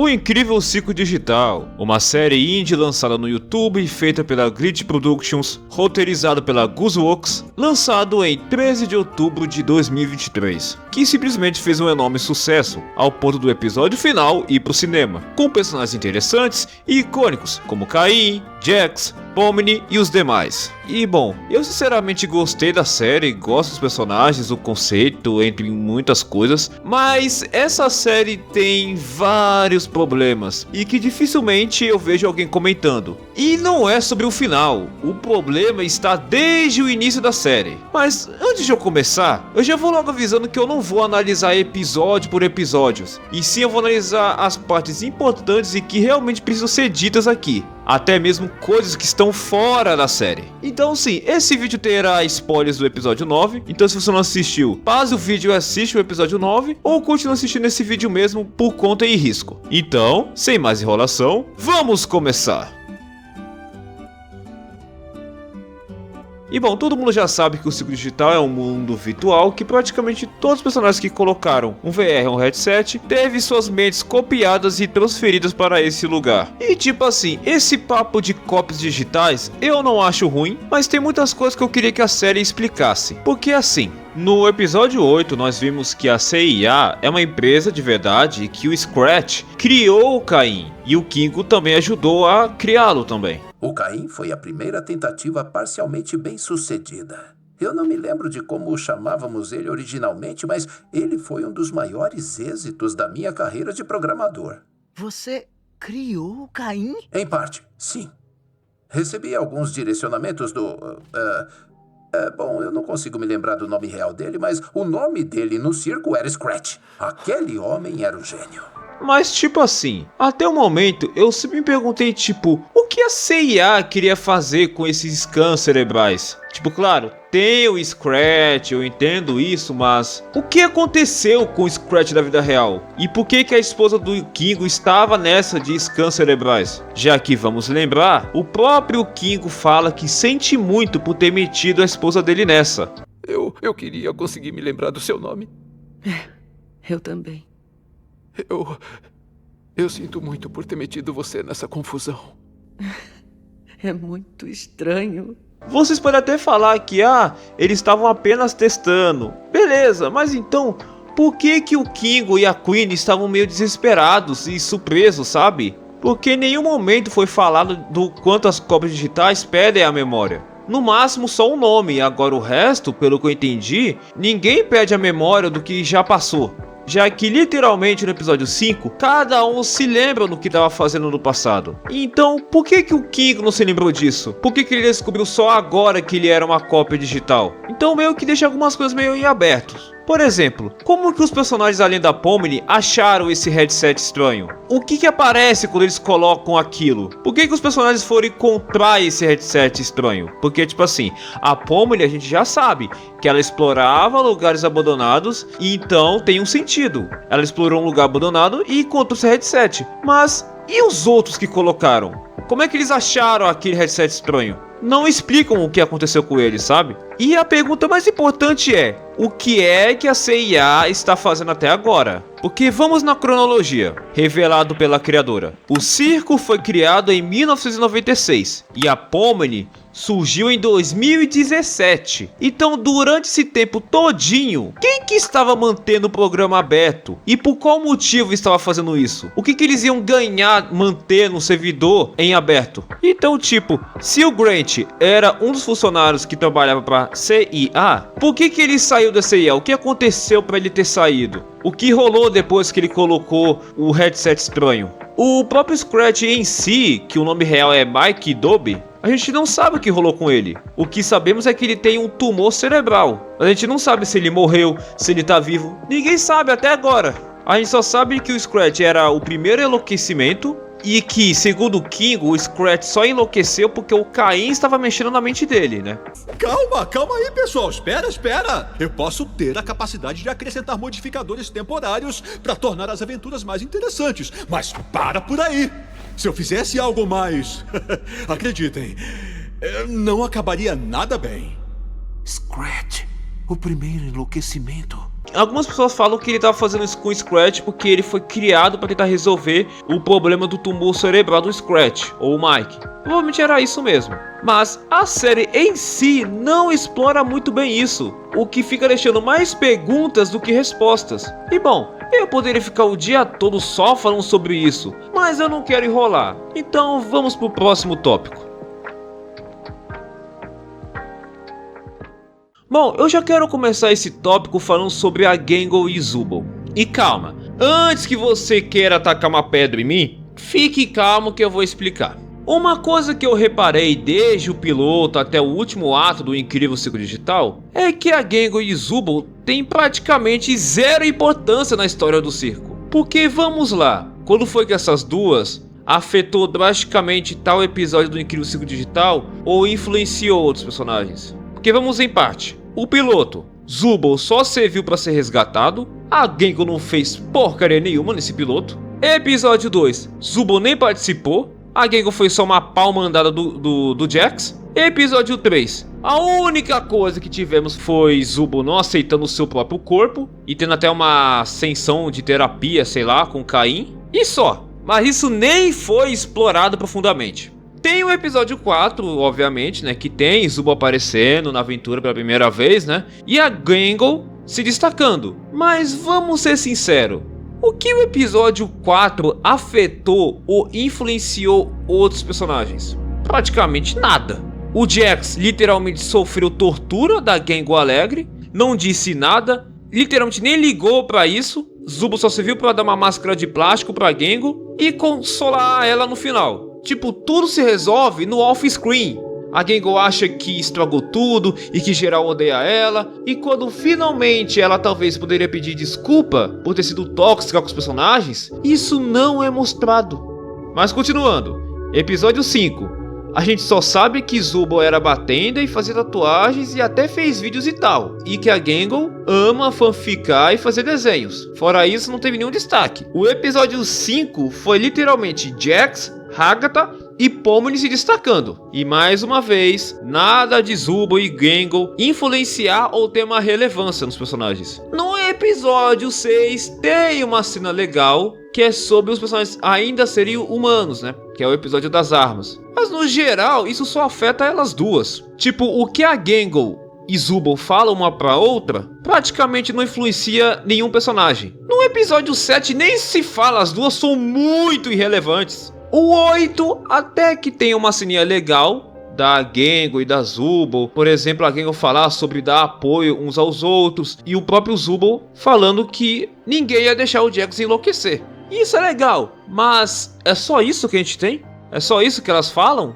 O Incrível Ciclo Digital, uma série indie lançada no YouTube, feita pela Glitch Productions, roteirizado pela Gooseworks, lançado em 13 de outubro de 2023, que simplesmente fez um enorme sucesso, ao ponto do episódio final ir pro cinema, com personagens interessantes e icônicos, como Caim, Jax, Pomni e os demais. E bom, eu sinceramente gostei da série, gosto dos personagens, o conceito, entre muitas coisas, mas essa série tem vários problemas e que dificilmente eu vejo alguém comentando. E não é sobre o final, o problema está desde o início da série. Mas antes de eu começar, eu já vou logo avisando que eu não vou analisar episódio por episódios, e sim eu vou analisar as partes importantes e que realmente precisam ser ditas aqui. Até mesmo coisas que estão fora da série. Então sim, esse vídeo terá spoilers do episódio 9. Então se você não assistiu, pause o vídeo e assiste o episódio 9. Ou continue assistindo esse vídeo mesmo por conta e risco. Então, sem mais enrolação, vamos começar! E bom, todo mundo já sabe que o ciclo digital é um mundo virtual que praticamente todos os personagens que colocaram um VR ou um headset teve suas mentes copiadas e transferidas para esse lugar. E tipo assim, esse papo de cópias digitais eu não acho ruim, mas tem muitas coisas que eu queria que a série explicasse. Porque assim, no episódio 8 nós vimos que a CIA é uma empresa de verdade e que o Scratch criou o Caim e o Kingo também ajudou a criá-lo também. O Caim foi a primeira tentativa parcialmente bem-sucedida. Eu não me lembro de como chamávamos ele originalmente, mas ele foi um dos maiores êxitos da minha carreira de programador. Você criou o Caim? Em parte, sim. Recebi alguns direcionamentos do... bom, eu não consigo me lembrar do nome real dele, mas o nome dele no circo era Scratch. Aquele homem era um gênio. Mas tipo assim, até o momento eu sempre me perguntei tipo, o que a CIA queria fazer com esses scans cerebrais? Tipo, claro, tem o Scratch, eu entendo isso, mas o que aconteceu com o Scratch da vida real? E por que a esposa do Kingo estava nessa de scans cerebrais? Já que vamos lembrar, o próprio Kingo fala que sente muito por ter metido a esposa dele nessa. Eu queria conseguir me lembrar do seu nome. Eu também. Eu sinto muito por ter metido você nessa confusão. É muito estranho. Vocês podem até falar que eles estavam apenas testando. Beleza, mas então, por que o Kingo e a Queen estavam meio desesperados e surpresos, sabe? Porque em nenhum momento foi falado do quanto as cópias digitais pedem a memória. No máximo só o nome, agora o resto, pelo que eu entendi, ninguém pede a memória do que já passou. Já que literalmente no episódio 5, cada um se lembra do que estava fazendo no passado. Então, por que o Kingo não se lembrou disso? Por que ele descobriu só agora que ele era uma cópia digital? Então meio que deixa algumas coisas meio em aberto. Por exemplo, como que os personagens além da Pomni acharam esse headset estranho? O que aparece quando eles colocam aquilo? Por que os personagens foram encontrar esse headset estranho? Porque tipo assim, a Pomni a gente já sabe que ela explorava lugares abandonados e então tem um sentido. Ela explorou um lugar abandonado e encontrou esse headset. Mas e os outros que colocaram? Como é que eles acharam aquele headset estranho? Não explicam o que aconteceu com ele, sabe? E a pergunta mais importante é, o que é que a CIA está fazendo até agora? Porque vamos na cronologia, revelado pela criadora. O circo foi criado em 1996 e a Pomni surgiu em 2017. Então durante esse tempo todinho, quem que estava mantendo o programa aberto? E por qual motivo estava fazendo isso? O que eles iam ganhar manter no servidor em aberto? Então tipo, se o Grant era um dos funcionários que trabalhava para CIA, por que ele saiu da CIA? O que aconteceu para ele ter saído? O que rolou depois que ele colocou o headset estranho? O próprio Scratch em si, que o nome real é Mike Doby, a gente não sabe o que rolou com ele. O que sabemos é que ele tem um tumor cerebral. A gente não sabe se ele morreu, se ele tá vivo. Ninguém sabe até agora. A gente só sabe que o Scratch era o primeiro enlouquecimento e que, segundo o Kingo, o Scratch só enlouqueceu porque o Caim estava mexendo na mente dele, né? Calma aí, pessoal. Espera. Eu posso ter a capacidade de acrescentar modificadores temporários para tornar as aventuras mais interessantes. Mas para por aí. Se eu fizesse algo mais... acreditem, não acabaria nada bem. Scratch, o primeiro enlouquecimento. Algumas pessoas falam que ele tava fazendo isso com o Scratch porque ele foi criado para tentar resolver o problema do tumor cerebral do Scratch, ou o Mike. Provavelmente era isso mesmo. Mas a série em si não explora muito bem isso, o que fica deixando mais perguntas do que respostas. E bom, eu poderia ficar o dia todo só falando sobre isso, mas eu não quero enrolar. Então vamos pro próximo tópico. Bom, eu já quero começar esse tópico falando sobre a Gangle e Zooble. E calma, antes que você queira atacar uma pedra em mim, fique calmo que eu vou explicar. Uma coisa que eu reparei desde o piloto até o último ato do Incrível Circo Digital é que a Gangle e Zooble têm praticamente zero importância na história do circo. Porque vamos lá, quando foi que essas duas afetou drasticamente tal episódio do Incrível Circo Digital ou influenciou outros personagens? Porque vamos em parte. O piloto, Zooble só serviu para ser resgatado, a Gangle não fez porcaria nenhuma nesse piloto. Episódio 2, Zooble nem participou, a Gangle foi só uma pau mandada do Jax. Episódio 3, a única coisa que tivemos foi Zooble não aceitando o seu próprio corpo e tendo até uma sessão de terapia, sei lá, com Caim. E só, mas isso nem foi explorado profundamente. Tem o episódio 4, obviamente, né, que tem Zooble aparecendo na aventura pela primeira vez, né, e a Gangle se destacando. Mas vamos ser sinceros, o que o episódio 4 afetou ou influenciou outros personagens? Praticamente nada. O Jax literalmente sofreu tortura da Gangle alegre, não disse nada, literalmente nem ligou pra isso. Zooble só serviu pra dar uma máscara de plástico pra Gangle e consolar ela no final. Tipo, tudo se resolve no off-screen. A Gangle acha que estragou tudo e que geral odeia ela. E quando finalmente ela talvez poderia pedir desculpa por ter sido tóxica com os personagens, isso não é mostrado. Mas continuando, episódio 5. A gente só sabe que Zooble era batenda e fazia tatuagens e até fez vídeos e tal. E que a Gangle ama fanficar e fazer desenhos. Fora isso, não teve nenhum destaque. O episódio 5 foi literalmente Jax, Agatha e Pomni se destacando. E mais uma vez, nada de Zooble e Gangle influenciar ou ter uma relevância nos personagens. No episódio 6 tem uma cena legal que é sobre os personagens ainda serem humanos, né? Que é o episódio das armas. Mas no geral, isso só afeta elas duas. Tipo, o que a Gangle e Zooble falam uma pra outra praticamente não influencia nenhum personagem. No episódio 7 nem se fala, as duas são muito irrelevantes. O 8 até que tem uma ceninha legal da Gangle e da Zooble. Por exemplo, a Gangle falar sobre dar apoio uns aos outros e o próprio Zooble falando que ninguém ia deixar o Jax enlouquecer. Isso é legal, mas é só isso que a gente tem? É só isso que elas falam?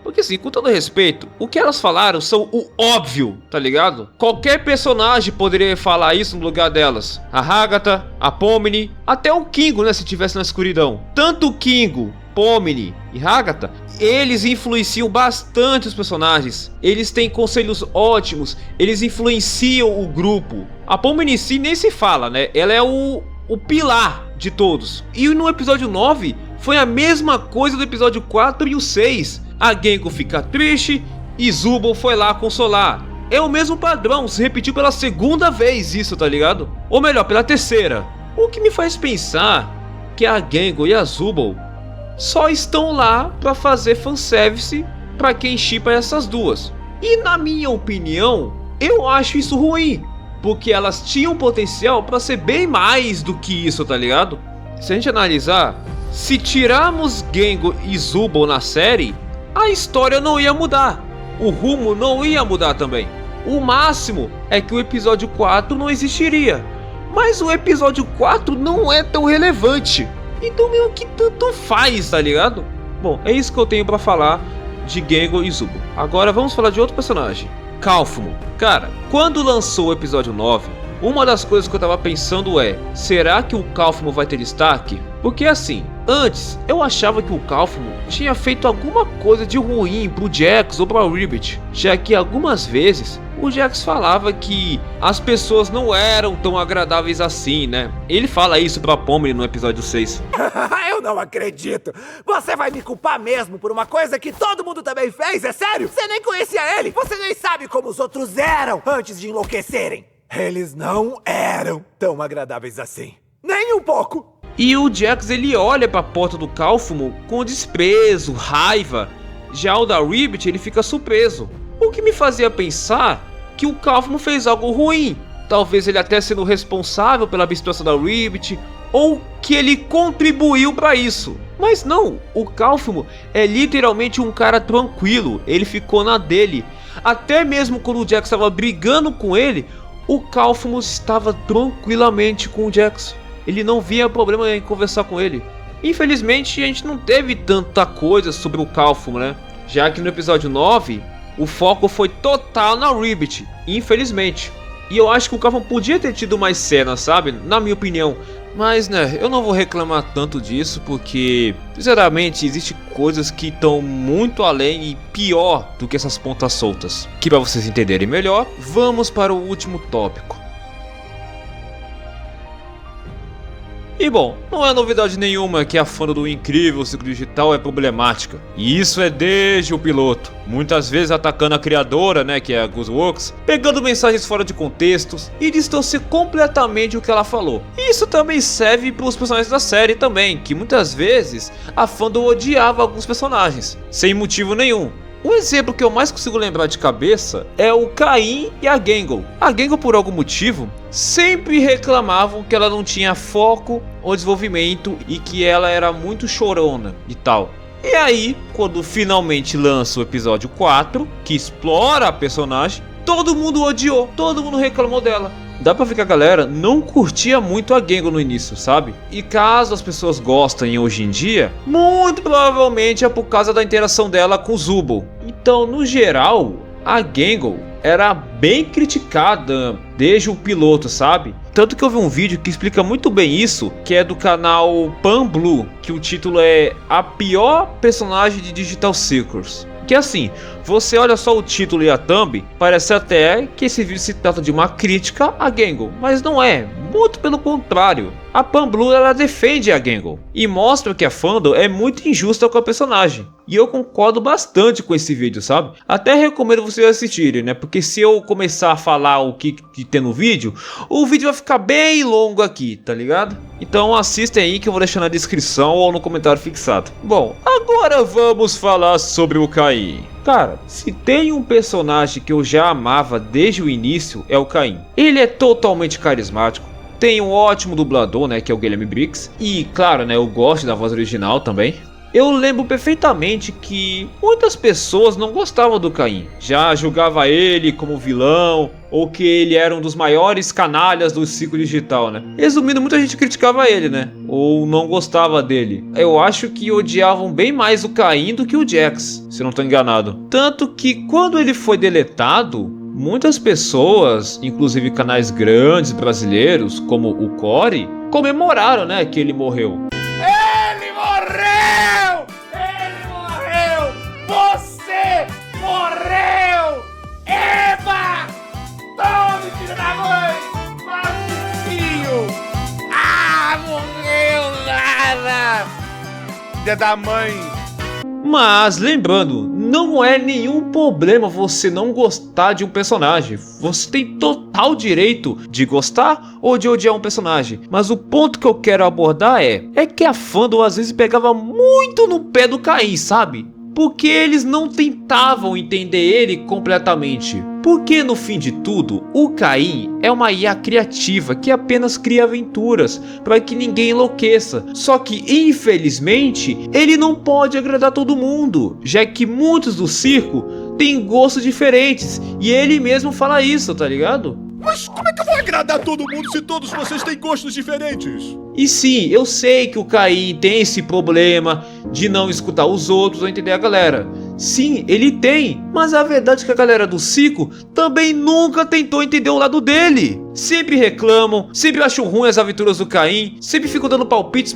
Porque assim, com todo respeito, o que elas falaram são o óbvio, tá ligado? Qualquer personagem poderia falar isso no lugar delas. A Agatha, a Pomni, até o Kingo, né, se tivesse na escuridão. Tanto o Kingo, Pomni e Agatha, eles influenciam bastante os personagens. Eles têm conselhos ótimos, eles influenciam o grupo. A Pomni em si nem se fala, né? Ela é o pilar de todos. E no episódio 9 foi a mesma coisa do episódio 4 e o 6. A Gangle fica triste e Zooble foi lá consolar. É o mesmo padrão, se repetiu pela segunda vez isso, tá ligado? Ou melhor, pela terceira. O que me faz pensar que a Gangle e a Zooble só estão lá pra fazer fanservice pra quem shippa essas duas. E na minha opinião, eu acho isso ruim, porque elas tinham potencial pra ser bem mais do que isso, tá ligado? Se a gente analisar, se tirarmos Gangle e Zooble na série, a história não ia mudar, o rumo não ia mudar também. O máximo é que o episódio 4 não existiria, mas o episódio 4 não é tão relevante, então meio que tanto faz, tá ligado? Bom, é isso que eu tenho pra falar de Gangle e Zooble. Agora vamos falar de outro personagem, Kaufmo. Cara, quando lançou o episódio 9, uma das coisas que eu tava pensando é, será que o Kaufmo vai ter destaque? Porque assim, antes eu achava que o Kaufmo tinha feito alguma coisa de ruim pro Jax ou pra Ribbit, já que algumas vezes o Jax falava que as pessoas não eram tão agradáveis assim, né? Ele fala isso pra Pomni no episódio 6. Eu não acredito! Você vai me culpar mesmo por uma coisa que todo mundo também fez, é sério? Você nem conhecia ele! Você nem sabe como os outros eram antes de enlouquecerem! Eles não eram tão agradáveis assim. Nem um pouco. E o Jax, ele olha pra porta do Kaufmo com desprezo, raiva. Já o da Ribbit, ele fica surpreso. O que me fazia pensar que o Kaufmo fez algo ruim. Talvez ele até sendo responsável pela situação da Ribbit, ou que ele contribuiu para isso. Mas não, o Kaufmo é literalmente um cara tranquilo, ele ficou na dele. Até mesmo quando o Jax estava brigando com ele, o Kaufmo estava tranquilamente com o Jax. Ele não via problema em conversar com ele. Infelizmente a gente não teve tanta coisa sobre o Kaufmo, né? Já que no episódio 9, o foco foi total na Ribbit, infelizmente. E eu acho que o Kaufmo podia ter tido mais cenas, sabe? Na minha opinião. Mas, né, eu não vou reclamar tanto disso, porque, sinceramente, existem coisas que estão muito além e pior do que essas pontas soltas. Que, para vocês entenderem melhor, vamos para o último tópico. E bom, não é novidade nenhuma que a fã do incrível ciclo digital é problemática. E isso é desde o piloto. Muitas vezes atacando a criadora, né, que é a Gooseworks, pegando mensagens fora de contextos e distorcer completamente o que ela falou. E isso também serve para os personagens da série também, que muitas vezes a fandom odiava alguns personagens, sem motivo nenhum. Um exemplo que eu mais consigo lembrar de cabeça é o Caim e a Gangle. A Gangle, por algum motivo, sempre reclamavam que ela não tinha foco ou desenvolvimento e que ela era muito chorona e tal. E aí, quando finalmente lança o episódio 4, que explora a personagem, todo mundo odiou, todo mundo reclamou dela. Dá pra ver que a galera não curtia muito a Gangle no início, sabe? E caso as pessoas gostem hoje em dia, muito provavelmente é por causa da interação dela com o Zooble. Então, no geral, a Gangle era bem criticada desde o piloto, sabe? Tanto que eu vi um vídeo que explica muito bem isso, que é do canal Pan Blue, que o título é A Pior Personagem de Digital Circus. Que assim, você olha só o título e a thumb, parece até que esse vídeo se trata de uma crítica a Gangle, mas não é, muito pelo contrário. A Pan Blue, ela defende a Gangle e mostra que a fandom é muito injusta com a personagem. E eu concordo bastante com esse vídeo, sabe? Até recomendo vocês assistirem, né? Porque se eu começar a falar o que tem no vídeo, o vídeo vai ficar bem longo aqui, tá ligado? Então assistem aí que eu vou deixar na descrição ou no comentário fixado. Bom, agora vamos falar sobre o Caim. Cara, se tem um personagem que eu já amava desde o início, é o Caim. Ele é totalmente carismático. Tem um ótimo dublador, né, que é o Guilherme Briggs. E claro, né, eu gosto da voz original também. Eu lembro perfeitamente que muitas pessoas não gostavam do Caim. Já julgava ele como vilão, ou que ele era um dos maiores canalhas do ciclo digital, né? Resumindo, muita gente criticava ele, né? Ou não gostava dele. Eu acho que odiavam bem mais o Caim do que o Jax, se não estou enganado. Tanto que quando ele foi deletado, muitas pessoas, inclusive canais grandes brasileiros, como o Core, comemoraram, né, que ele morreu. Ele morreu! Ele morreu! Você morreu! Eva! Tome, filho da mãe! Marquinho! Ah, morreu nada! Filha da mãe! Mas lembrando, não é nenhum problema você não gostar de um personagem. Você tem total direito de gostar ou de odiar um personagem. Mas o ponto que eu quero abordar é que a fandom às vezes pegava muito no pé do Caim, sabe? Porque eles não tentavam entender ele completamente. Porque no fim de tudo, o Caim é uma IA criativa que apenas cria aventuras para que ninguém enlouqueça. Só que infelizmente, ele não pode agradar todo mundo, já que muitos do circo têm gostos diferentes. E ele mesmo fala isso, tá ligado? Mas como é que eu vou agradar todo mundo se todos vocês têm gostos diferentes? E sim, eu sei que o Caim tem esse problema de não escutar os outros ou entender a galera. Sim, ele tem, mas a verdade é que a galera do circo também nunca tentou entender o lado dele. Sempre reclamam, sempre acham ruim as aventuras do Caim, sempre ficam dando palpites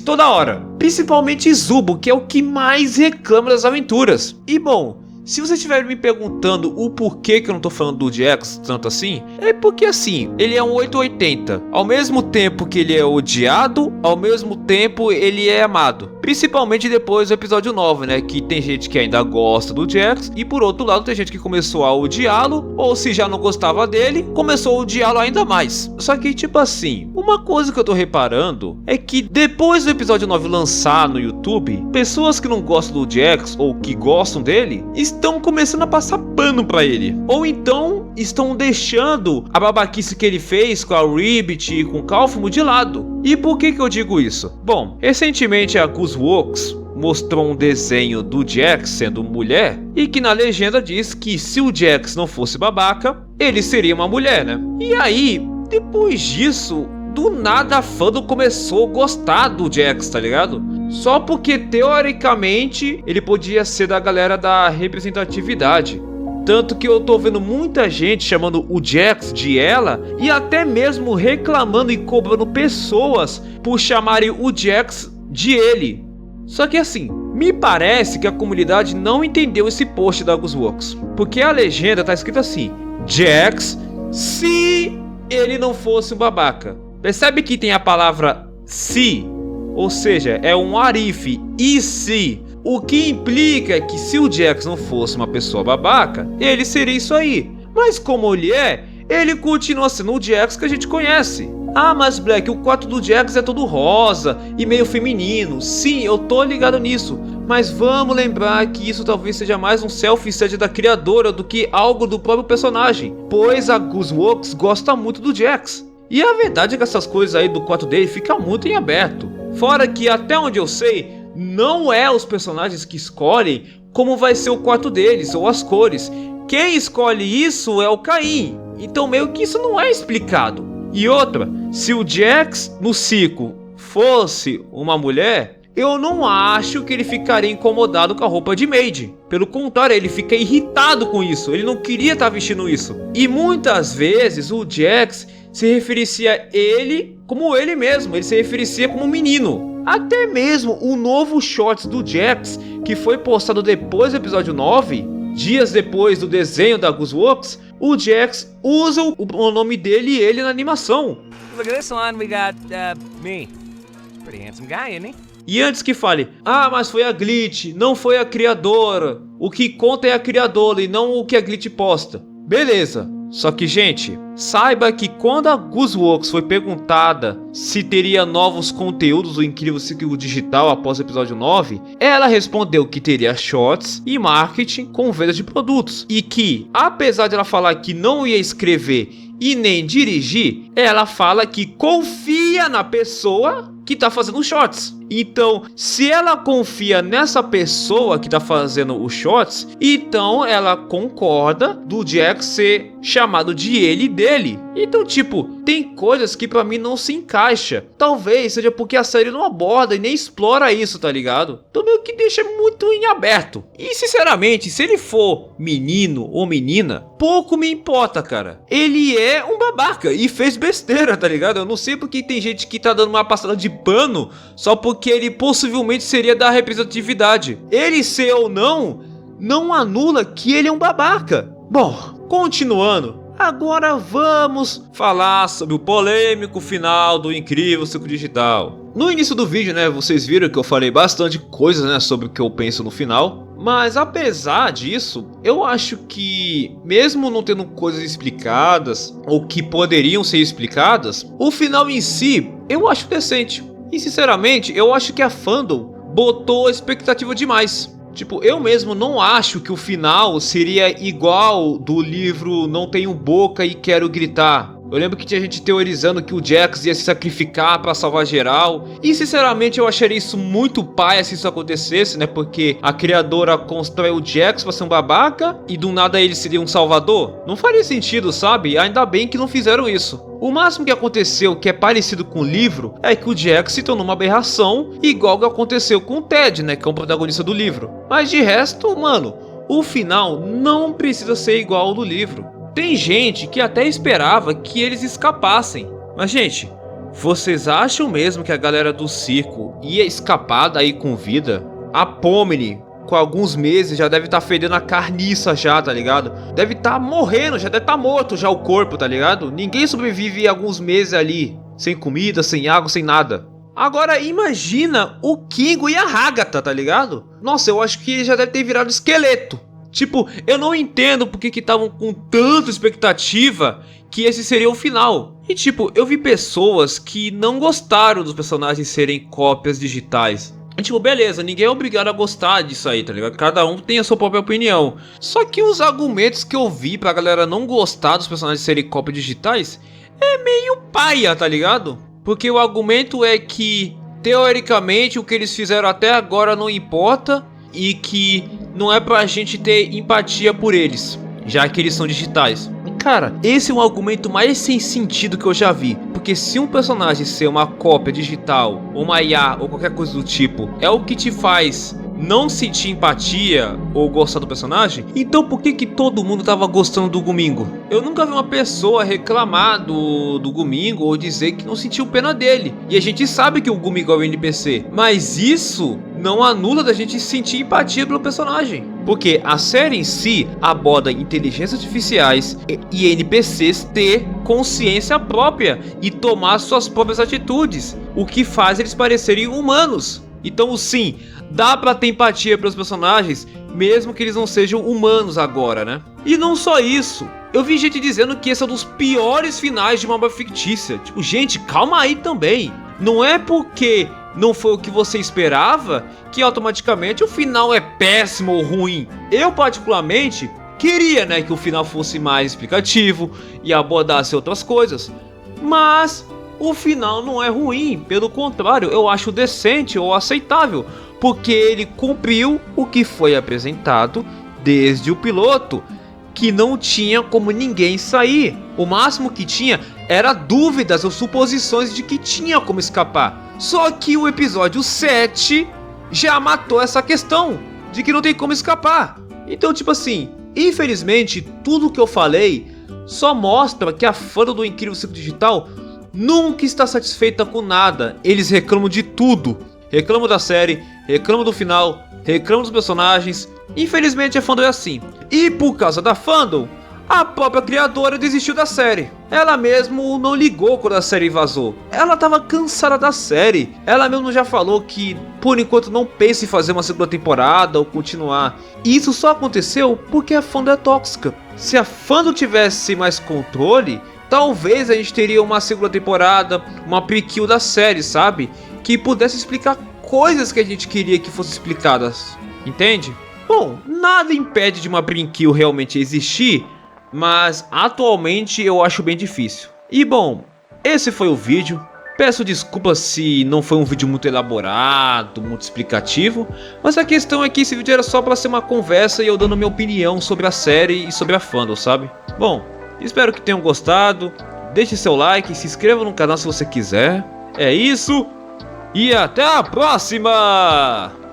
toda hora. Principalmente Zubo, que é o que mais reclama das aventuras. E bom, se você estiver me perguntando o porquê que eu não tô falando do Jax tanto assim, é porque assim, ele é um 880. Ao mesmo tempo que ele é odiado, ao mesmo tempo ele é amado. Principalmente depois do episódio 9, né? Que tem gente que ainda gosta do Jax, e por outro lado tem gente que começou a odiá-lo, ou se já não gostava dele, começou a odiá-lo ainda mais. Só que tipo assim, uma coisa que eu tô reparando é que depois do episódio 9 lançar no YouTube, pessoas que não gostam do Jax ou que gostam dele estão começando a passar pano pra ele, ou então estão deixando a babaquice que ele fez com a Ribbit e com o Calfmo de lado. E por que eu digo isso? Bom, recentemente a Gooseworks mostrou um desenho do Jax sendo mulher, e que na legenda diz que se o Jax não fosse babaca, ele seria uma mulher, né? E aí, depois disso, do nada a fandom começou a gostar do Jax, tá ligado? Só porque teoricamente ele podia ser da galera da representatividade. Tanto que eu tô vendo muita gente chamando o Jax de ela, e até mesmo reclamando e cobrando pessoas por chamarem o Jax de ele. Só que assim, me parece que a comunidade não entendeu esse post da Gooseworks, porque a legenda tá escrita assim: Jax, se ele não fosse um babaca. Percebe que tem a palavra se, ou seja, é um arife, e se, o que implica que se o Jax não fosse uma pessoa babaca, ele seria isso aí. Mas como ele continua sendo o Jax que a gente conhece. Ah, mas Black, o quarto do Jax é todo rosa e meio feminino. Sim, eu tô ligado nisso, mas vamos lembrar que isso talvez seja mais um self-study da criadora do que algo do próprio personagem, pois a Gooseworks gosta muito do Jax. E a verdade é que essas coisas aí do quarto dele ficam muito em aberto. Fora que, até onde eu sei, não é os personagens que escolhem como vai ser o quarto deles ou as cores. Quem escolhe isso é o Caim. Então meio que isso não é explicado. E outra, se o Jax no ciclo fosse uma mulher, eu não acho que ele ficaria incomodado com a roupa de maid. Pelo contrário, ele fica irritado com isso. Ele não queria estar vestindo isso. E muitas vezes o Jax se referencia a ele como ele mesmo. Ele se referencia como menino. Até mesmo o novo shorts do Jax, que foi postado depois do episódio 9, dias depois do desenho da Gooseworks, o Jax usa o nome dele e ele na animação. Look at this one, we got, me. Pretty handsome guy, isn't he? E antes que fale, ah, mas foi a Glitch, não foi a criadora. O que conta é a criadora e não o que a Glitch posta. Beleza. Só que, gente, saiba que quando a Gooseworks foi perguntada se teria novos conteúdos do Incrível Ciclo Digital após o episódio 9, ela respondeu que teria shorts e marketing com venda de produtos. E que, apesar de ela falar que não ia escrever e nem dirigir, ela fala que confia na pessoa que tá fazendo os shorts. Então, se ela confia nessa pessoa que tá fazendo os shorts, então ela concorda do Jax ser chamado de ele e dele. Então, tipo, tem coisas que pra mim não se encaixa. Talvez seja porque a série não aborda e nem explora isso, tá ligado? Então meio que deixa muito em aberto. E sinceramente, se ele for menino ou menina, pouco me importa, cara. Ele é um babaca e fez besteira, tá ligado? Eu não sei porque tem gente que tá dando uma passada de pano só porque ele possivelmente seria da representatividade. Ele ser ou não anula que ele é um babaca. Bom, continuando. Agora vamos falar sobre o polêmico final do Incrível Ciclo Digital. No início do vídeo, né, vocês viram que eu falei bastante coisas, né, sobre o que eu penso no final. Mas apesar disso, eu acho que, mesmo não tendo coisas explicadas, ou que poderiam ser explicadas, o final em si, eu acho decente. E sinceramente, eu acho que a fandom botou expectativa demais. Tipo, eu mesmo não acho que o final seria igual do livro Não Tenho Boca e Quero Gritar. Eu lembro que tinha gente teorizando que o Jax ia se sacrificar pra salvar geral. E sinceramente eu acharia isso muito paia se isso acontecesse, né? Porque a criadora constrói o Jax pra ser um babaca e do nada ele seria um salvador. Não faria sentido, sabe? Ainda bem que não fizeram isso. O máximo que aconteceu, que é parecido com o livro, é que o Jax se tornou uma aberração, igual que aconteceu com o Ted, né? Que é o protagonista do livro. Mas de resto, mano, o final não precisa ser igual ao do livro. Tem gente que até esperava que eles escapassem. Mas, gente, vocês acham mesmo que a galera do circo ia escapar daí com vida? A Pomni com alguns meses, já deve estar fedendo a carniça já, tá ligado? Deve estar morrendo, já deve estar morto já o corpo, tá ligado? Ninguém sobrevive alguns meses ali, sem comida, sem água, sem nada. Agora imagina o Kingo e a Agatha, tá ligado? Nossa, eu acho que ele já deve ter virado esqueleto. Tipo, eu não entendo porque que estavam com tanta expectativa que esse seria o final. E tipo, eu vi pessoas que não gostaram dos personagens serem cópias digitais. E tipo, beleza, ninguém é obrigado a gostar disso aí, tá ligado? Cada um tem a sua própria opinião. Só que os argumentos que eu vi pra galera não gostar dos personagens serem cópias digitais é meio paia, tá ligado? Porque o argumento é que, teoricamente, o que eles fizeram até agora não importa e que não é pra gente ter empatia por eles, já que eles são digitais. Cara, esse é um argumento mais sem sentido que eu já vi. Porque se um personagem ser uma cópia digital, ou uma IA, ou qualquer coisa do tipo, é o que te faz não sentir empatia ou gostar do personagem, então por que que todo mundo tava gostando do Gumingo? Eu nunca vi uma pessoa reclamar do Gumingo ou dizer que não sentiu pena dele. E a gente sabe que o Gumingo é um NPC, mas isso não anula da gente sentir empatia pelo personagem. Porque a série em si aborda inteligências artificiais e NPCs ter consciência própria e tomar suas próprias atitudes, o que faz eles parecerem humanos. Então sim, dá pra ter empatia pelos personagens, mesmo que eles não sejam humanos agora, né? E não só isso, eu vi gente dizendo que esse é um dos piores finais de uma obra fictícia. Tipo, gente, calma aí também. Não é porque não foi o que você esperava que automaticamente o final é péssimo ou ruim. Eu particularmente queria, né, que o final fosse mais explicativo e abordasse outras coisas. Mas o final não é ruim, pelo contrário, eu acho decente ou aceitável, porque ele cumpriu o que foi apresentado desde o piloto, que não tinha como ninguém sair. O máximo que tinha era dúvidas ou suposições de que tinha como escapar. Só que o episódio 7 já matou essa questão de que não tem como escapar. Então, tipo assim, infelizmente, tudo que eu falei só mostra que a fã do Incrível Ciclo Digital nunca está satisfeita com nada. Eles reclamam de tudo. Reclamam da série, reclamam do final, reclamam dos personagens. Infelizmente a fandom é assim. E por causa da fandom, a própria criadora desistiu da série. Ela mesmo não ligou quando a série vazou. Ela tava cansada da série. Ela mesmo já falou que por enquanto não pensa em fazer uma segunda temporada ou continuar. E isso só aconteceu porque a fandom é tóxica. Se a fandom tivesse mais controle, talvez a gente teria uma segunda temporada, uma prequel da série, sabe? Que pudesse explicar coisas que a gente queria que fossem explicadas, entende? Bom, nada impede de uma prequel realmente existir, mas atualmente eu acho bem difícil. E bom, esse foi o vídeo. Peço desculpas se não foi um vídeo muito elaborado, muito explicativo, mas a questão é que esse vídeo era só para ser uma conversa e eu dando minha opinião sobre a série e sobre a fandom, sabe? Bom, espero que tenham gostado, deixe seu like, se inscreva no canal se você quiser. É isso, e até a próxima!